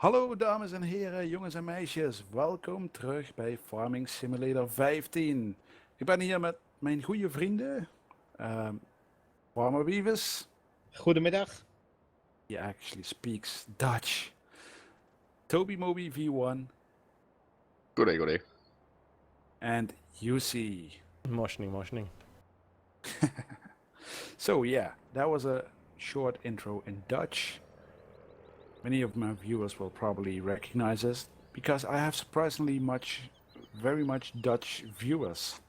Hallo dames en heren, jongens en meisjes. Welkom terug bij Farming Simulator 15. Ik ben hier met mijn goede vrienden, FarmerBeavi. Goedemiddag. He actually speaks Dutch. Toby Moby V1 Good day. and UC. Moshning. So yeah, that was a short intro in Dutch. Many of my viewers will probably recognize us because I have surprisingly very much Dutch viewers.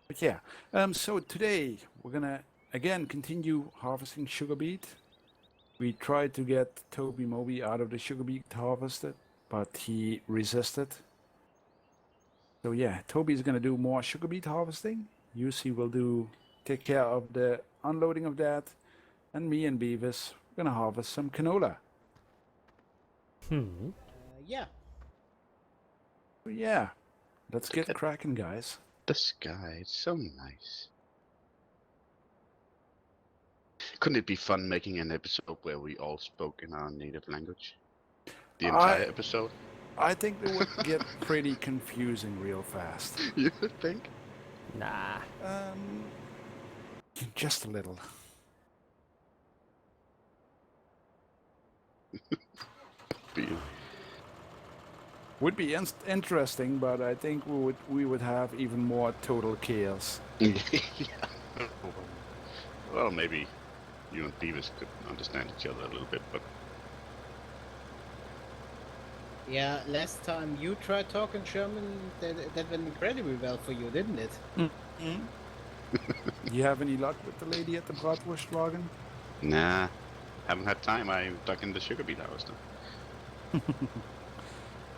But yeah, so today we're gonna again continue harvesting sugar beet. We tried to get Toby Moby out of the sugar beet harvested, but he resisted. So yeah, Toby is gonna do more sugar beet harvesting. UC will take care of the unloading of that, and me and Beavis we're gonna harvest some canola. Yeah. So yeah, let's get cracking, guys. The sky, it's so nice. Couldn't it be fun making an episode where we all spoke in our native language? The entire episode? I think it would get pretty confusing real fast. You think? Nah. Just a little. Would be interesting, but I think we would have even more total chaos. Yeah. Well, maybe you and Beavis could understand each other a little bit, but Yeah, last time you tried talking German, that went incredibly well for you, didn't it? You have any luck with the lady at the Bratwurstwagen? nah, haven't had time. I'm stuck in the sugar beet harvester.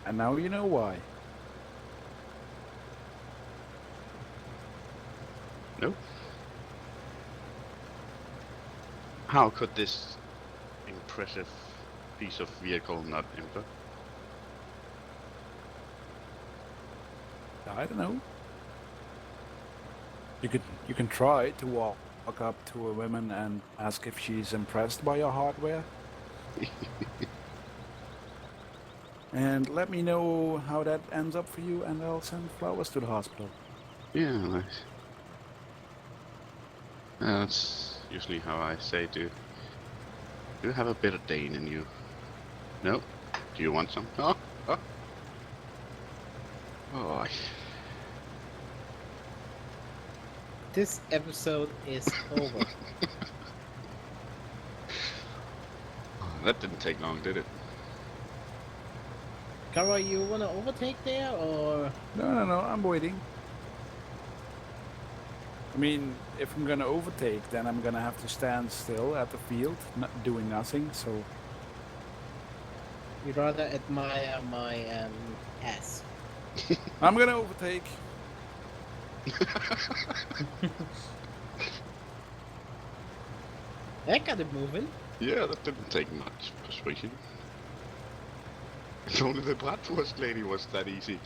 And now you know why. Nope. How could this impressive piece of vehicle not enter? I don't know. You can try to walk up to a woman and ask if she's impressed by your hardware. And let me know how that ends up for you, and I'll send flowers to the hospital. Yeah, nice. That's usually how I say to. Do you have a bit of Dane in you? No? Do you want some? Oh! This episode is over. That didn't take long, did it? Kara, you wanna overtake there, or...? No, I'm waiting. I mean, if I'm gonna overtake, then I'm gonna have to stand still at the field, not doing nothing, so... You rather admire my, ass. I'm gonna overtake. That got it moving. Yeah, that didn't take much persuasion. If only the Bratwurst lady was that easy.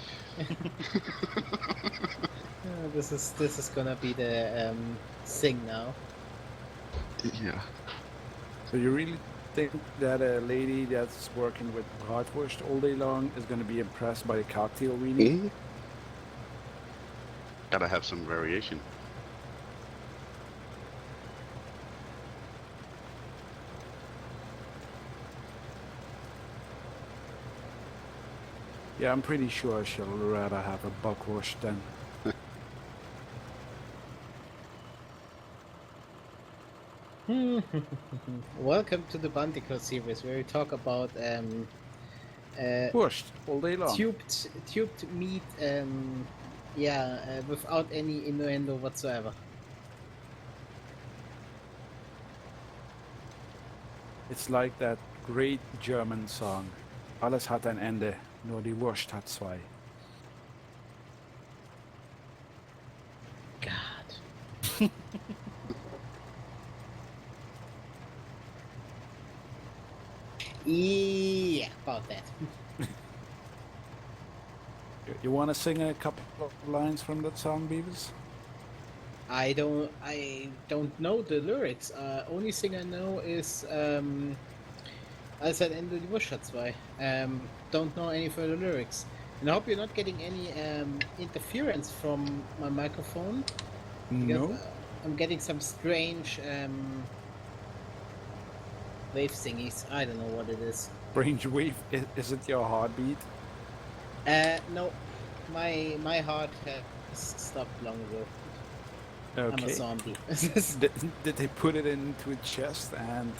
This is gonna be the, thing now. Yeah. So you really think that a lady that's working with bratwurst all day long is gonna be impressed by the cocktail weenie? Gotta have some variation. Yeah, I'm pretty sure she'll rather have a bockwurst than... Welcome to the Bantikow series, where we talk about, Wurst all day long. tubed meat, without any innuendo whatsoever. It's like that great German song. Alles hat ein Ende, nur die Wurst hat zwei. God. Yeah, about that. You wanna sing a couple of lines from that song, Beavis? I don't know the lyrics. Only thing I know is I said in the Wurschatzwei. Don't know any further lyrics. And I hope you're not getting any interference from my microphone. Because No. I'm getting some strange wave thingies. I don't know what it is. Range wave. Is it your heartbeat? No. My heart has stopped long ago. I'm a Okay. zombie. Did they put it into a chest and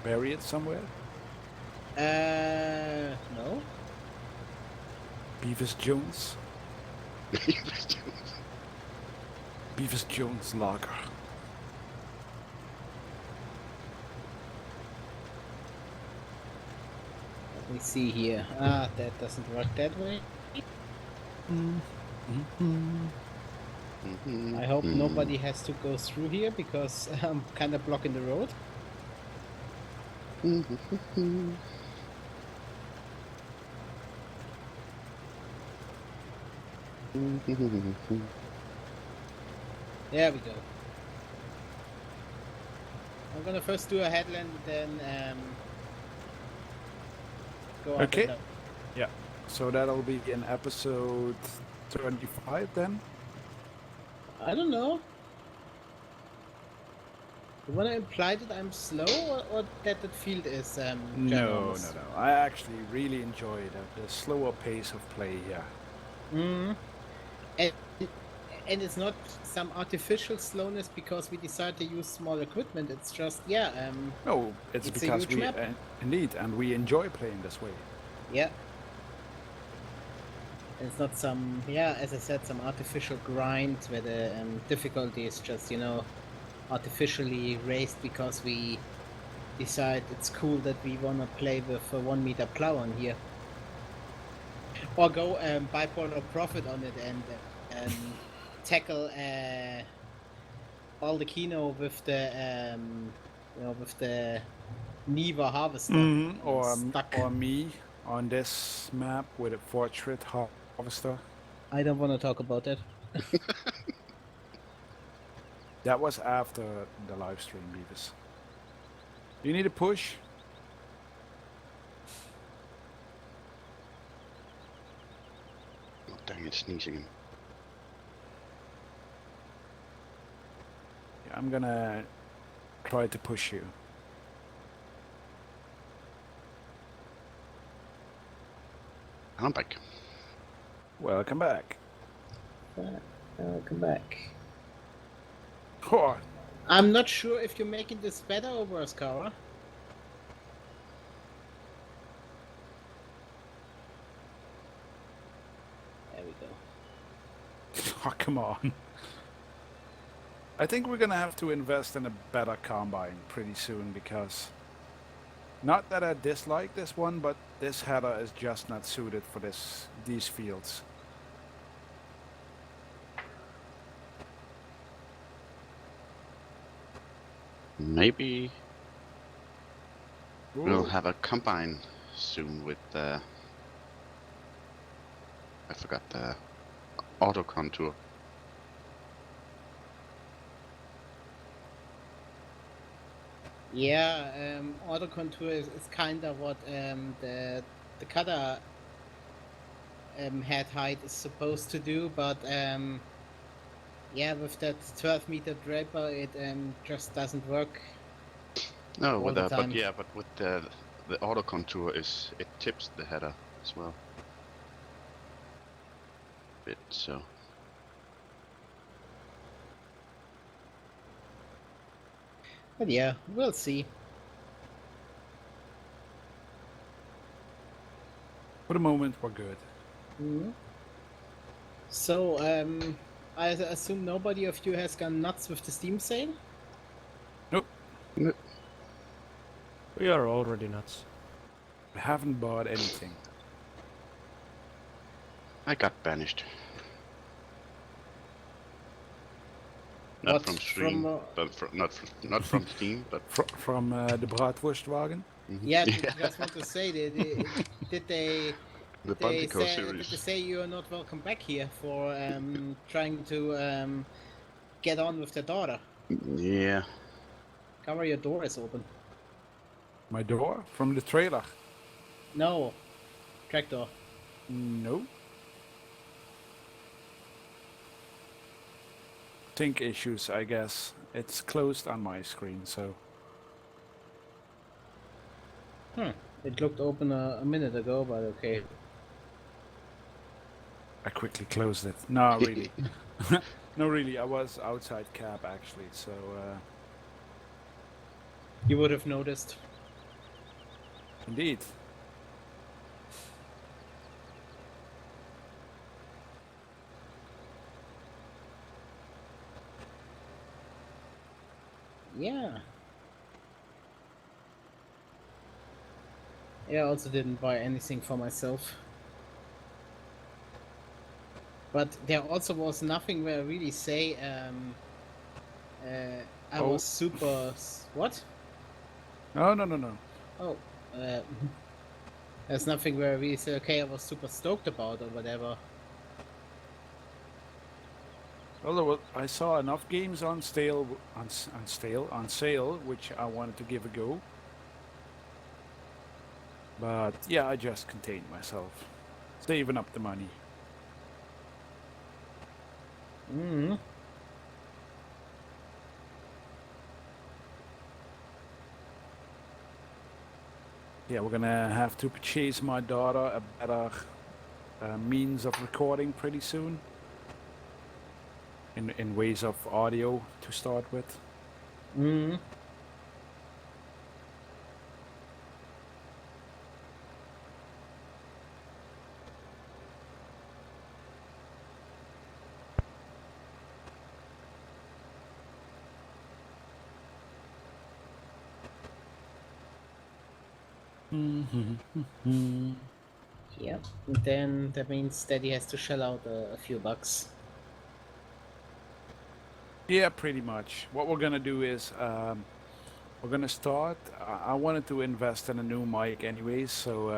bury it somewhere? No. Beavis Jones. Beavis Jones lager. Let me see here. Ah, that doesn't work that way. I hope nobody has to go through here because I'm kind of blocking the road. There we go. I'm gonna first do a headland, then go up Okay. and down. Yeah. So that'll be in episode 25 then. I don't know. You wanna imply that I'm slow, or that the field is No. ginormous? I actually really enjoy the slower pace of play. Yeah. Mm. And it's not some artificial slowness because we decide to use small equipment. It's just No, it's It's a because huge we map. indeed, and we enjoy playing this way. yeah. It's not some as I said, some artificial grind where the difficulty is just artificially raised because we decide it's cool that we wanna play with a 1 meter plow on here, or go bipolar profit on it and tackle all the kino with the with the Niva harvester. Or me on this map with a portrait harvester. I don't want to talk about that. That was after the live stream, Beavis. You need a push. Oh, dang it, sneezing him. Yeah, I'm gonna try to push you. I'm back. Welcome back. Come back. Oh, I'm not sure if you're making this better or worse, Kara. There we go. oh, come on. I think we're gonna have to invest in a better combine pretty soon because not that I dislike this one, but this header is just not suited for these fields. Maybe we'll Ooh. have a combine soon with I forgot the auto contour. Yeah, auto contour is kind of what the cutter head height is supposed to do, but with that 12 meter draper, it just doesn't work. No, all with the but time. but with the auto contour it tips the header as well. Bit so. But yeah, we'll see. For the moment, we're good. Mhm. So, I assume nobody of you has gone nuts with the Steam sale? Nope, We are already nuts. I haven't bought anything. I got banished. Not What, from stream, from, but not from Steam, but From the Bratwurstwagen. Yeah, I just want to say, did they the they Bantikow say, did they series. say you are not welcome back here for trying to get on with their daughter? Yeah, Cover, your door is open. My door from the trailer. No. Tractor. No. Sync issues, I guess. It's closed on my screen, so. It looked open a minute ago, but okay. I quickly closed it. No, really. No, really. I was outside cab actually, so. You would have noticed. Indeed. Yeah. Yeah, I also didn't buy anything for myself. But there also was nothing where I really say I Oh. was super... What? No. Oh, there's nothing where I really say, okay, I was super stoked about or whatever. Although I saw enough games on sale, which I wanted to give a go. But yeah, I just contained myself, saving up the money. Mm-hmm. Yeah, we're gonna have to purchase my daughter a better means of recording pretty soon. In ways of audio to start with. Mm-hmm. Yep. Then that means that he has to shell out a few bucks. Yeah, pretty much. What we're gonna do is we're gonna start. I wanted to invest in a new mic anyways, so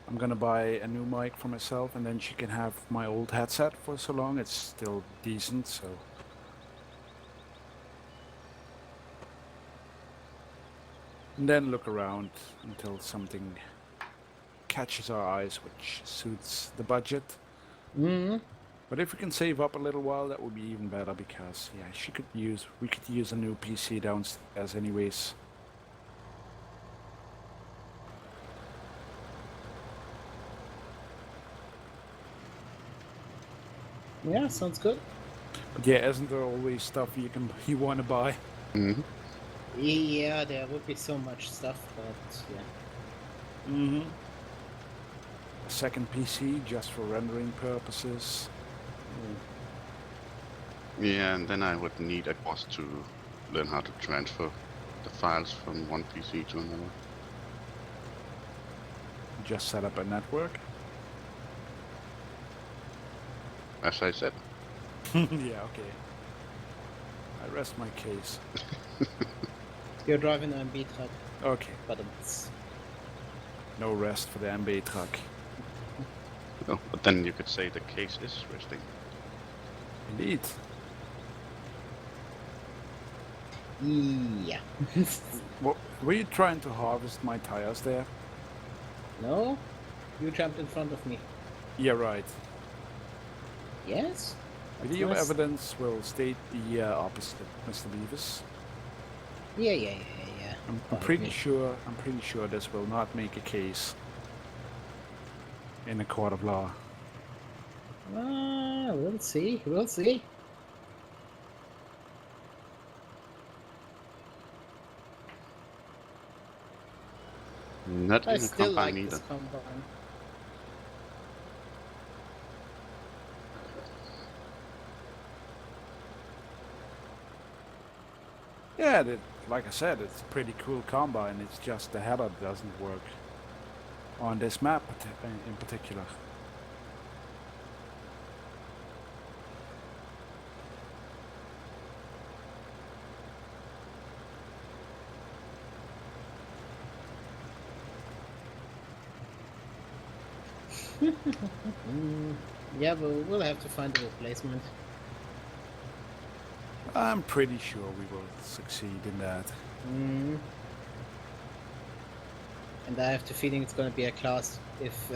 I'm gonna buy a new mic for myself, and then she can have my old headset for so long. It's still decent, so. And then look around until something catches our eyes, which suits the budget. Mm-hmm. But if we can save up a little while, that would be even better because yeah, we could use a new PC downstairs anyways. Yeah, sounds good. But yeah, isn't there always stuff you want to buy? Mm-hmm. Yeah, there would be so much stuff, but yeah. Mm-hmm. A second PC just for rendering purposes. Yeah, and then I would need a course to learn how to transfer the files from one PC to another. Just set up a network. As I said. Yeah, okay. I rest my case. You're driving an MB truck, Okay, but it's... no rest for the MB truck. No, but then you could say the case is resting. Indeed. Yeah. What, were you trying to harvest my tires there? No? You jumped in front of me. Yeah, right. Yes? That's Video nice. evidence will state the opposite, Mr. Beavis. Yeah. I'm Fine, pretty okay. sure. I'm pretty sure this will not make a case in a court of law. We'll see. We'll see. Not I in a still like combine either. this combine. Yeah, like I said, it's a pretty cool combine. It's just the header doesn't work on this map in particular. Yeah, but we'll have to find a replacement. I'm pretty sure we will succeed in that. And I have the feeling it's going to be a class if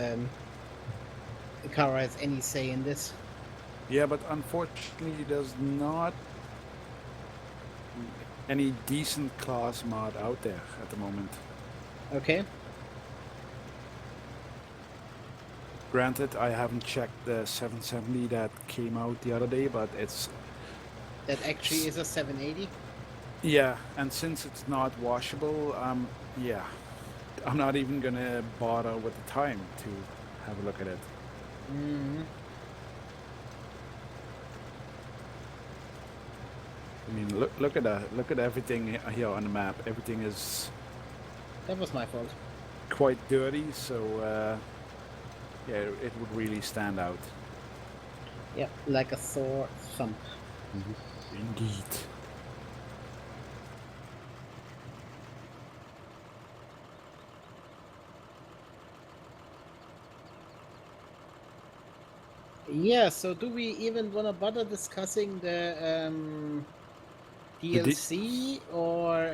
Kara has any say in this. Yeah, but unfortunately, there's not any decent class mod out there at the moment. Okay. Granted, I haven't checked the 770 that came out the other day, but it's That actually is a 780. yeah, and since it's not washable, yeah, I'm not even gonna bother with the time to have a look at it. Mm-hmm. I mean, look at that. Look at everything here on the map. Everything is That was my fault. quite dirty, so yeah, it would really stand out. Yeah, like a sore thumb. Indeed. Yeah, so do we even want to bother discussing the DLC, or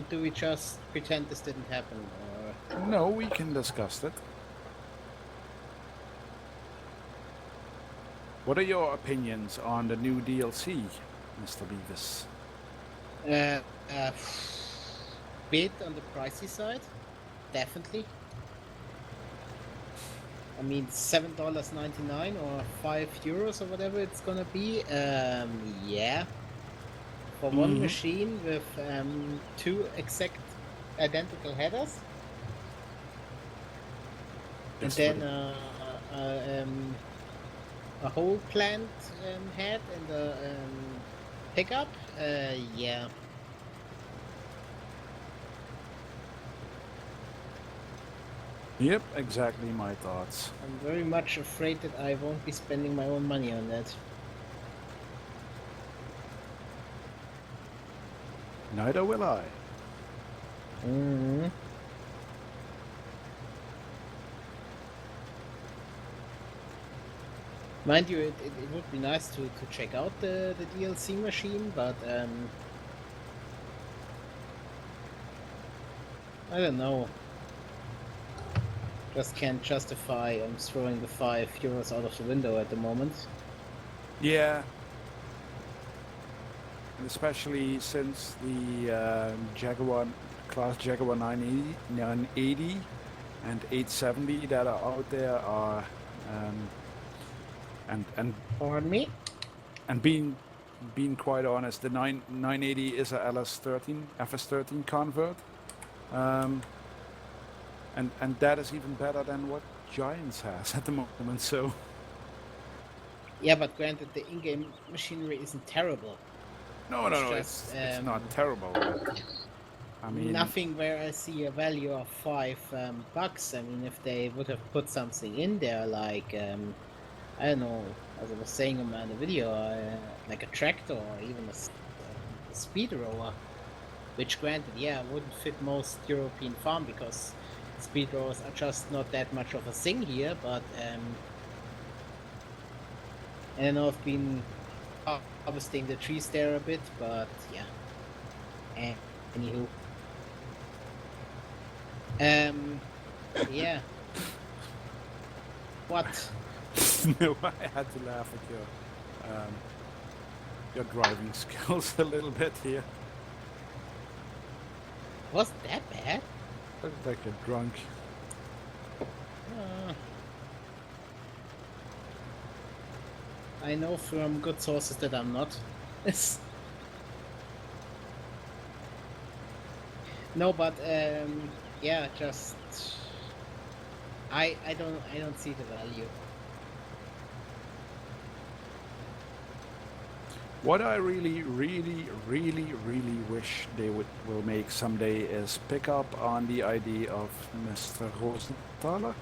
do we just pretend this didn't happen? Or No, we can discuss it. What are your opinions on the new DLC, Mr. Beavis? uh, uh, bit on the pricey side, definitely. I mean, $7.99 or €5 or whatever it's gonna be. Yeah, for one Mhm. machine with two exact identical headers, and Just then for the- a whole plant head and a pickup. Yeah. Yep, exactly my thoughts. I'm very much afraid that I won't be spending my own money on that. Neither will I. Mm-hmm. Mind you, it would be nice to check out the DLC machine, but I don't know. Just can't justify throwing the €5 out of the window at the moment. Yeah. And especially since the Jaguar class Jaguar 980 and 870 that are out there are and Pardon me? and being quite honest, the 980 is a LS13 FS13 convert, and that is even better than what Giants has at the moment. So Yeah, but granted, the in-game machinery isn't terrible. no, It's it's just not terrible. But, I mean, nothing where I see a value of $5. I mean, if they would have put something in there like I don't know, as I was saying in the video, like a tractor or even a speed rower, which granted, yeah, wouldn't fit most European farm because speed rowers are just not that much of a thing here. But I don't know, I've been harvesting the trees there a bit, but yeah. Anywho. Yeah. What? no, I had to laugh at your driving skills a little bit here. Wasn't that bad? Look like a drunk. I know from good sources that I'm not. No, but yeah, just I don't see the value. What I really wish they will make someday is pick up on the idea of Mr. Rosenthaler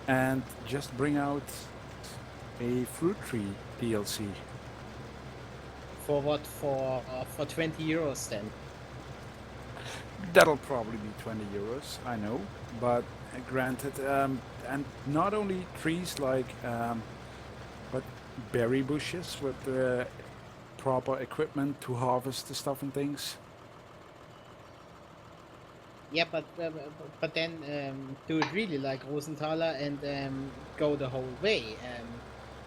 and just bring out a fruit tree DLC. For what? For €20 then? That'll probably be €20, I know, but granted, and not only trees like, but berry bushes with the proper equipment to harvest the stuff and things. Yeah, but then do it really like Rosenthaler and go the whole way.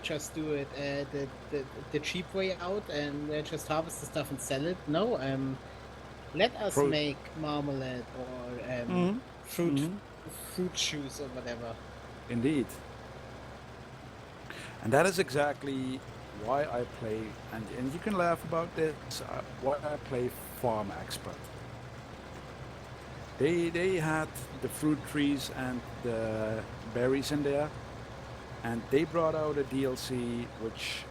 Just do it the cheap way out and just harvest the stuff and sell it. No, let us Pro- make marmalade or Mhm, fruit mhm. fruit juice or whatever. Indeed. And that is exactly why I play, and you can laugh about this, why I play Farm Expert. They had the fruit trees and the berries in there, and they brought out a DLC which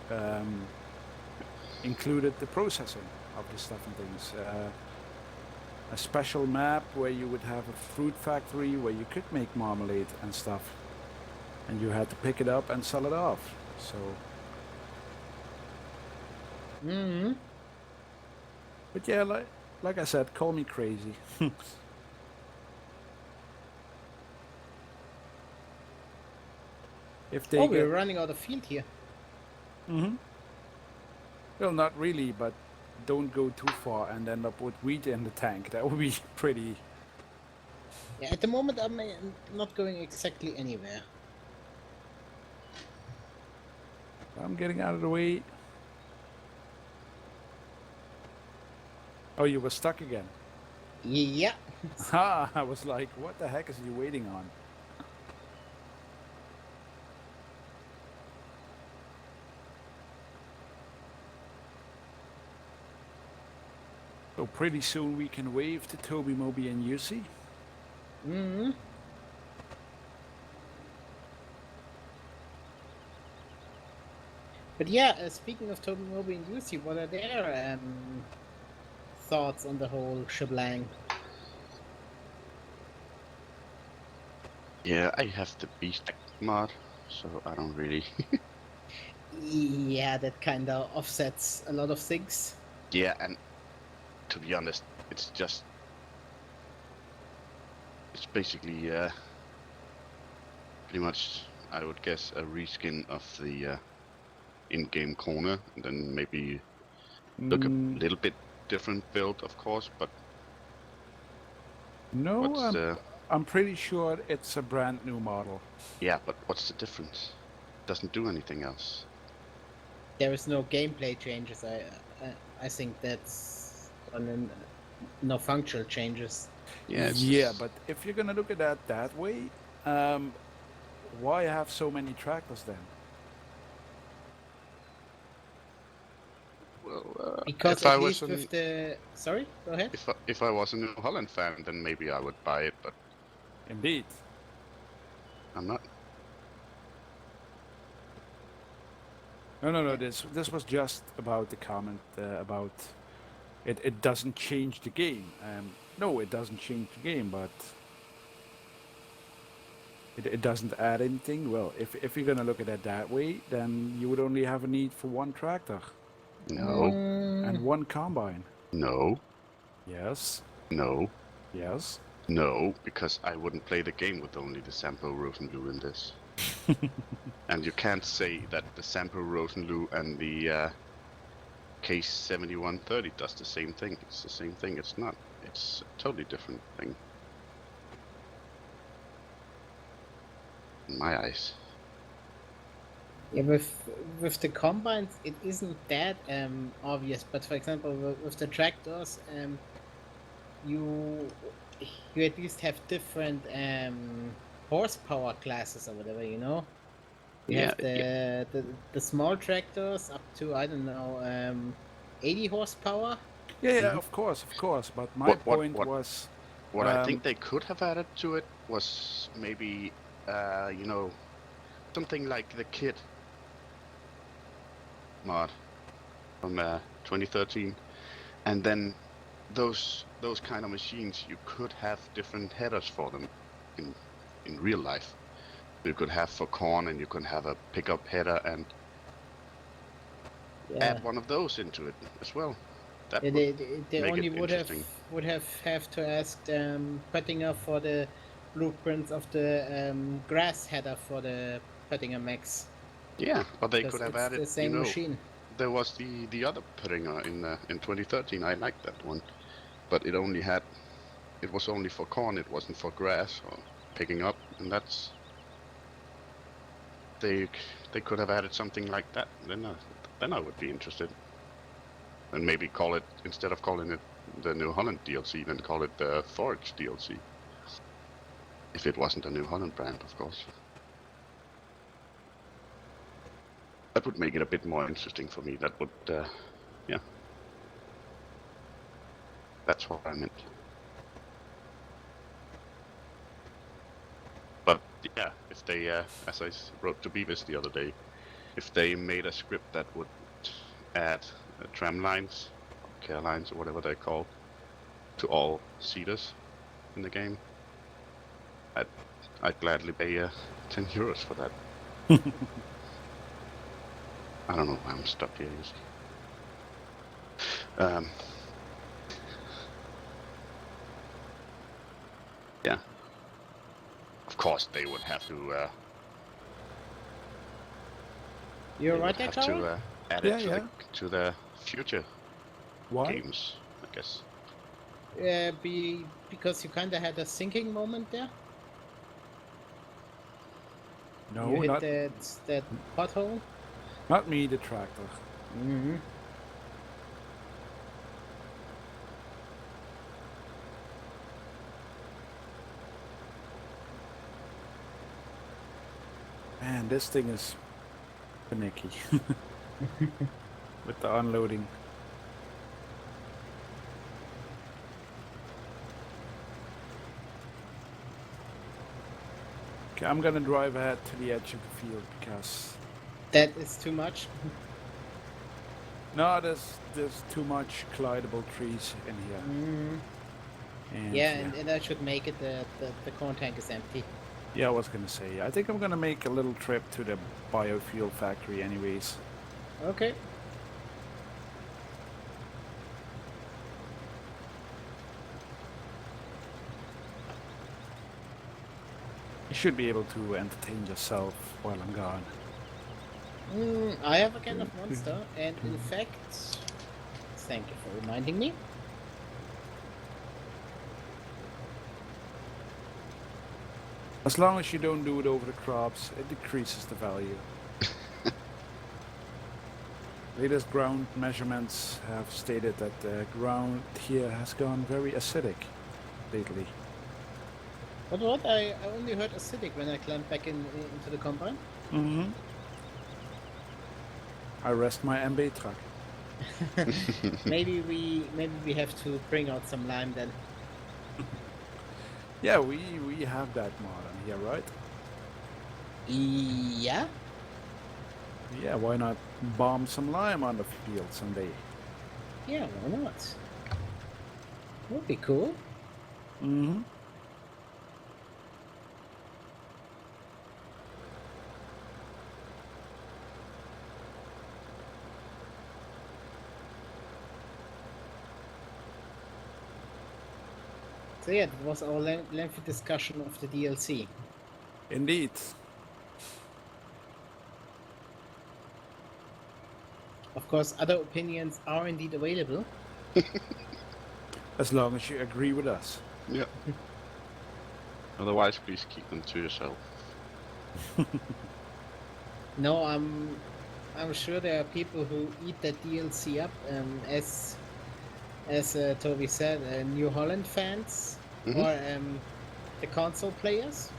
included the processing of the stuff and things. A special map where you would have a fruit factory where you could make marmalade and stuff, and you had to pick it up and sell it off. So, Mm-hmm. but yeah, like I said, call me crazy. If Oh, they we're get, running out of field here. hmm well, not really, but don't go too far and end up with wheat in the tank. That would be pretty. Yeah, at the moment I'm not going exactly anywhere. I'm getting out of the way. Oh, you were stuck again. Yeah. Ha! I was like, what the heck is you waiting on? So pretty soon we can wave to Toby, Moby, and Yusi. Mm-hmm. But yeah, speaking of Toby, Moby, and Yusi, what are their thoughts on the whole shebang? Yeah, I have the beast mod, so I don't really. Yeah, that kind of offsets a lot of things. Yeah, and to be honest, it's basically pretty much, I would guess, a reskin of the in-game corner, and then maybe look a Mm, little bit different build, of course, but no, what's the I'm pretty sure it's a brand new model. yeah, but what's the difference? Doesn't do anything else. There is no gameplay changes. I think that's no functional changes. Yeah, it's Yeah, just, but if you're gonna look at that way, why have so many tractors then? well, Because if at I was least with the sorry, go ahead. if I was a New Holland fan, then maybe I would buy it, but Indeed. I'm not. No. This was just about the comment about it. It doesn't change the game. No, it doesn't change the game, but it doesn't add anything. Well, if you're gonna look at it that way, then you would only have a need for one tractor No, and one combine. no, Yes, no, yes. no, because I wouldn't play the game with only the Sampo Rosenblue in this. And you can't say that the Sampo Rosenblue and the Case 7130 does the same thing. It's the same thing. It's not. It's a totally different thing. In my eyes. Yeah, with the combines, it isn't that obvious. But for example, with the tractors, you at least have different horsepower classes or whatever. You know, you Yeah, have the small tractors up to I don't know 80 horsepower. Yeah, Mhm. of course. But my What what point what was, what I think they could have added to it was maybe something like the kit mod from 2013, and then those kind of machines, you could have different headers for them in real life. You could have for corn, and you can have a pickup header and Yeah, add one of those into it as well. That yeah, would they make only it interesting. would have to ask Pöttinger for the blueprints of the grass header for the Pöttinger Max Yeah, but they because could have it's added, the same machine. there was the other Puttinger in 2013. I liked that one, but it only had it was only for corn, it wasn't for grass or picking up, and that's they could have added something like that. Then I would be interested, and maybe call it, instead of calling it the New Holland DLC, then call it the Forage DLC. If it wasn't a New Holland brand, of course. That would make it a bit more interesting for me. That would, yeah. That's what I meant. But yeah, if they, as I wrote to Beavis the other day, if they made a script that would add tram lines, care lines, or whatever they're called, to all seeders in the game, I'd gladly pay 10 euros for that. I don't know why I'm stuck here. Yeah. Of course, they would have to. You're they right would there, have Carl? to add Yeah, it to the future Why? games, I guess. Because you kind of had a sinking moment there. No, you hit not that pothole. not me, the tractor. Mm-hmm. Man, this thing is finicky with the unloading. Okay, I'm gonna drive ahead to the edge of the field because That is too much. no, there's too much collidable trees in here. Mm. And Yeah, and that should make it the corn tank is empty. yeah, I was gonna say. I think I'm gonna make a little trip to the biofuel factory, anyways. Okay. You should be able to entertain yourself while I'm gone. I have a can of Monster, and in fact, thank you for reminding me. As long as you don't do it over the crops, it decreases the value. Latest ground measurements have stated that the ground here has gone very acidic lately. But what? I only heard acidic when I climbed back into the combine. Mm-hmm. I rest my MB truck. maybe we have to bring out some lime then. Yeah, we have that mod on here, right? Yeah. Yeah, why not bomb some lime on the field someday? Yeah, why not? Would be cool. Mm-hmm. So yeah, that was our lengthy discussion of the DLC. Indeed. Of course, other opinions are indeed available. As long as you agree with us. Yeah. Otherwise, please keep them to yourself. No, I'm sure there are people who eat that DLC up, as Toby said, New Holland fans or the console players.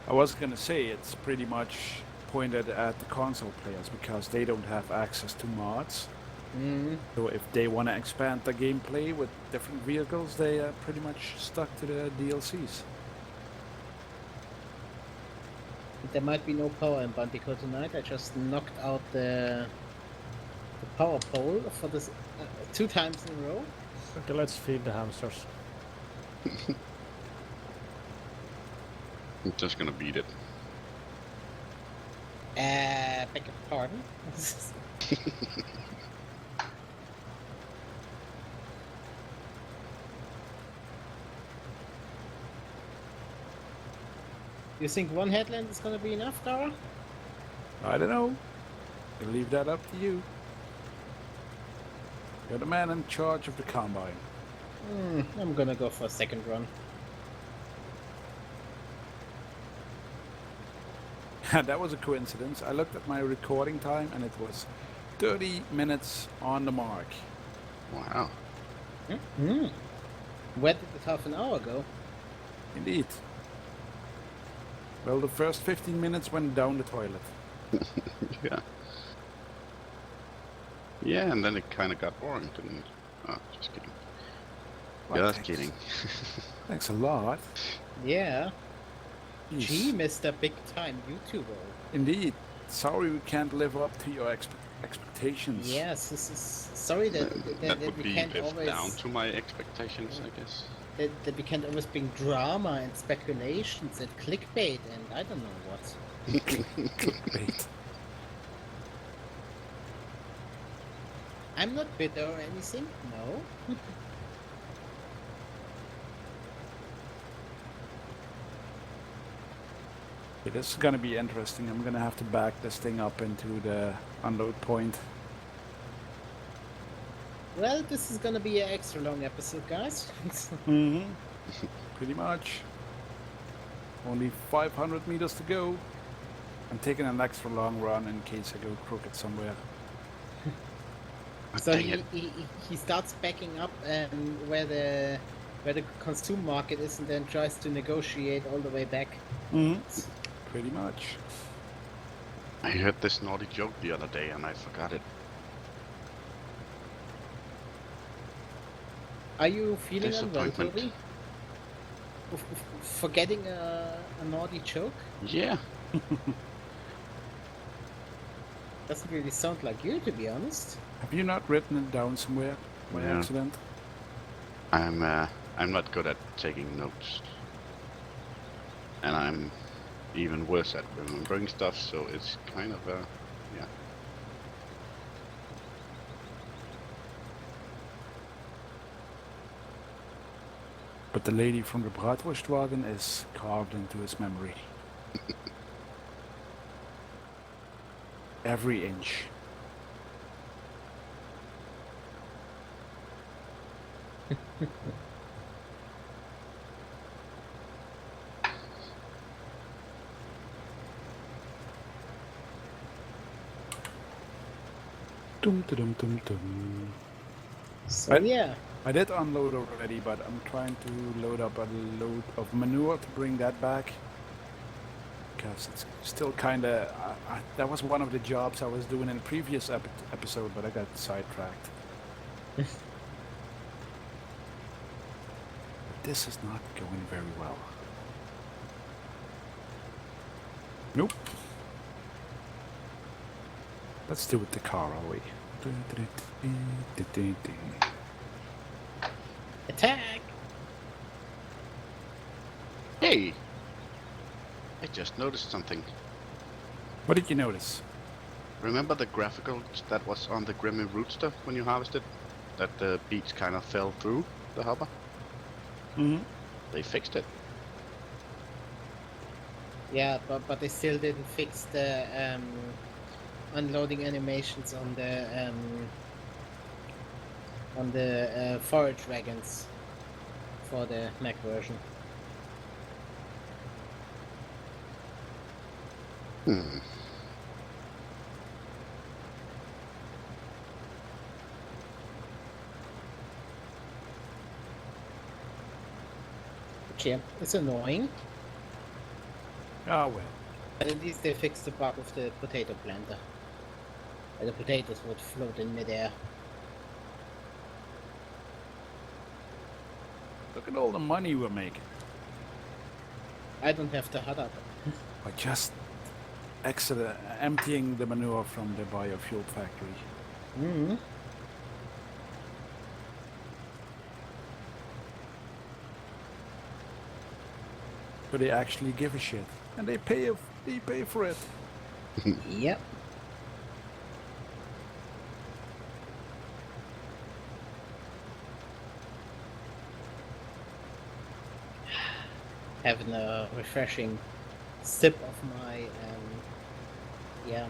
I was gonna say it's pretty much pointed at the console players because they don't have access to mods. So if they want to expand the gameplay with different vehicles, they are pretty much stuck to the DLCs. There might be no power in Bantikow tonight. I just knocked out the power pole for this 2 times in a row. Okay, let's feed the hamsters. I'm just gonna beat it. Beg your pardon. You think one headland is gonna be enough, Dara? I don't know. I'll leave that up to you. You're the man in charge of the combine. I'm gonna go for a second run. That was a coincidence. I looked at my recording time and it was 30 minutes on the mark. Wow. Where did it half an hour go? Indeed. Well, the first 15 minutes went down the toilet. Yeah. Yeah, and then it kind of got boring, didn't it? Oh, just kidding. Well, Just thanks. kidding. Thanks a lot. Yeah. Jeez. Gee, Mr. Big Time YouTuber. Indeed. Sorry we can't live up to your expectations. Yes, this is sorry that That would we be can't lived always down to my expectations, I guess. that we can't always bring drama and speculations and clickbait and I don't know what. Clickbait. I'm not bitter or anything. No. Okay, this is gonna be interesting. I'm gonna have to back this thing up into the unload point. Well, this is gonna be an extra long episode, guys. Mm-hmm. Pretty much. Only 500 meters to go. I'm taking an extra long run in case I go crooked somewhere. So Dang it. he starts backing up where the consume market is and then tries to negotiate all the way back. Mm-hmm. Pretty much. I heard this naughty joke the other day and I forgot it. Are you feeling unwell, Disappointment. Toby? Forgetting a naughty joke? Yeah. Doesn't really sound like you, to be honest. Have you not written it down somewhere by Yeah. accident? I'm not good at taking notes. And I'm even worse at remembering stuff, so it's kind of yeah. But the lady from the Bratwurstwagen is carved into his memory. Every inch. Dum dum dum dum. So Right. yeah. I did unload already, but I'm trying to load up a load of manure to bring that back. Because it's still kind of... that was one of the jobs I was doing in the previous episode, but I got sidetracked. This is not going very well. Nope. Let's do it the car, are we? Attack! Hey! I just noticed something. What did you notice? Remember the graphical that was on the Grimmy root stuff when you harvested? That the beets kind of fell through the hopper? Mm-hmm. They fixed it. Yeah, but they still didn't fix the unloading animations on the forage wagons for the Mac version. Hmm. Okay, it's annoying, Ah, well. but at least they fixed the bug of the potato planter. The potatoes would float in midair. Look at all the money we're making. I don't have to hot up. By just emptying the manure from the biofuel factory. Mm-hmm. So they actually give a shit. And they pay for it. Yep. Having a refreshing sip of my yeah,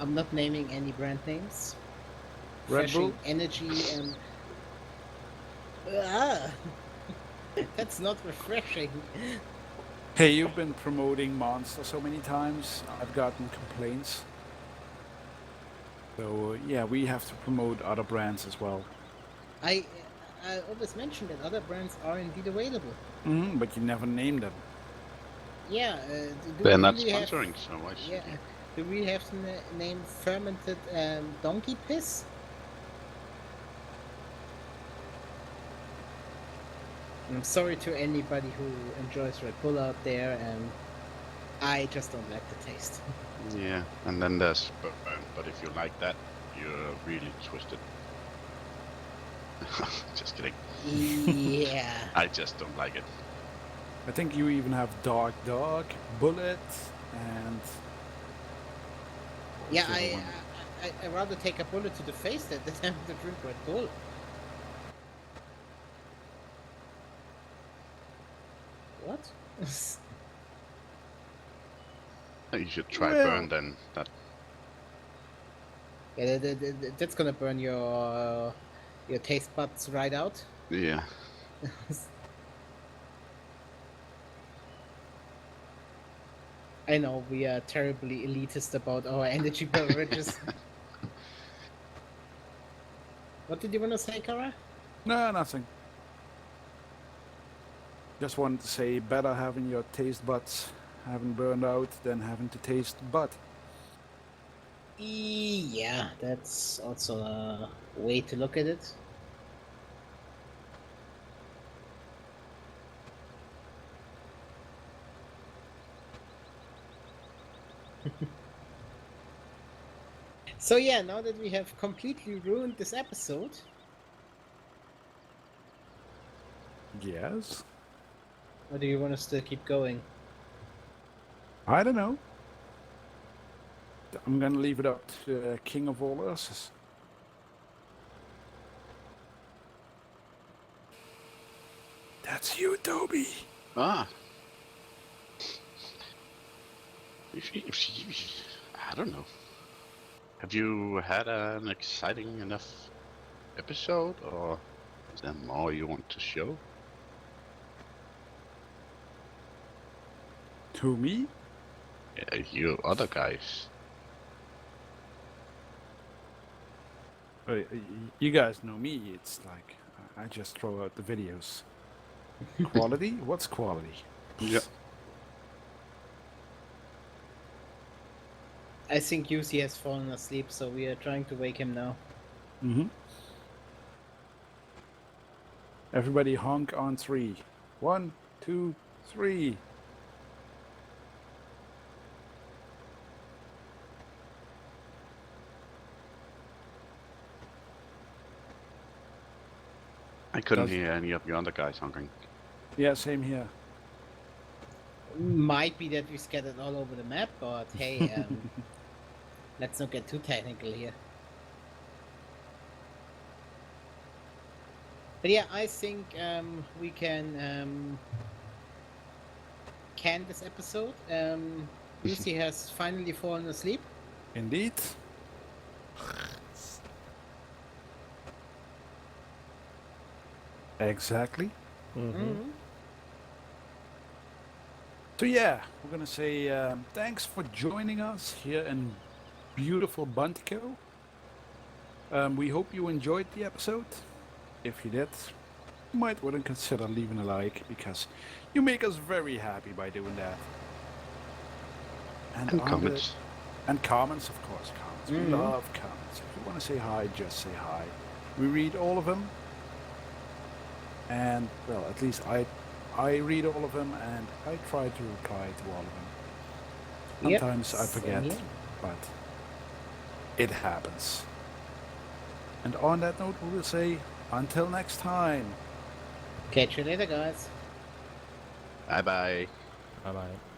I'm not naming any brand names. Red Refreshing Bull? energy and Ah, that's not refreshing. Hey, you've been promoting Monster so many times. I've gotten complaints. So yeah, we have to promote other brands as well. I always mention that other brands are indeed available. But you never name them. Yeah, do They're we not really sponsoring, have? so why should Yeah, you? do we have to name fermented donkey piss? I'm sorry to anybody who enjoys Red Bull out there, and I just don't like the taste. Yeah, and then there's burn, but if you like that, you're really twisted. Just kidding. Yeah. I just don't like it. I think you even have Dark Dog, Bullet, and what was Yeah, the other one? I rather take a bullet to the face than have to drink Red Bull. What? You should try Well- burn then. That Yeah, that's gonna burn your taste buds right out. yeah. I know we are terribly elitist about our energy beverages. What did you want to say, Kara? No, nothing. Just wanted to say better having your taste buds having burned out than having to taste butt. Yeah, that's also a way to look at it. So yeah, now that we have completely ruined this episode, Yes. or do you want us to keep going? I don't know. I'm gonna leave it up to the king of all earths. That's you, Toby. Ah. I don't know. Have you had an exciting enough episode, or is there more you want to show? To me? Yeah, you other guys. You guys know me. It's like I just throw out the videos. Quality? What's quality? Yeah. I think Yusi has fallen asleep, so we are trying to wake him now. Mm-hmm. Everybody honk on 3. 1, 2, 3. I couldn't Does- hear any of you other guys honking. Yeah, same here. Might be that we scattered all over the map, but hey, let's not get too technical here. But yeah, I think we can can this episode. Lucy has finally fallen asleep. Indeed. Exactly. Mm-hmm. So yeah, we're gonna say thanks for joining us here in beautiful Bantikow. We hope you enjoyed the episode. If you did, you might want to consider leaving a like, because you make us very happy by doing that. And on the- comments. and comments, of course, comments. We love comments. If you want to say hi, just say hi. We read all of them. And, well, at least I read all of them, and I try to reply to all of them. Yep, Sometimes I same forget, here. but it happens. And on that note, we will say, until next time. Catch you later, guys. Bye bye. Bye bye.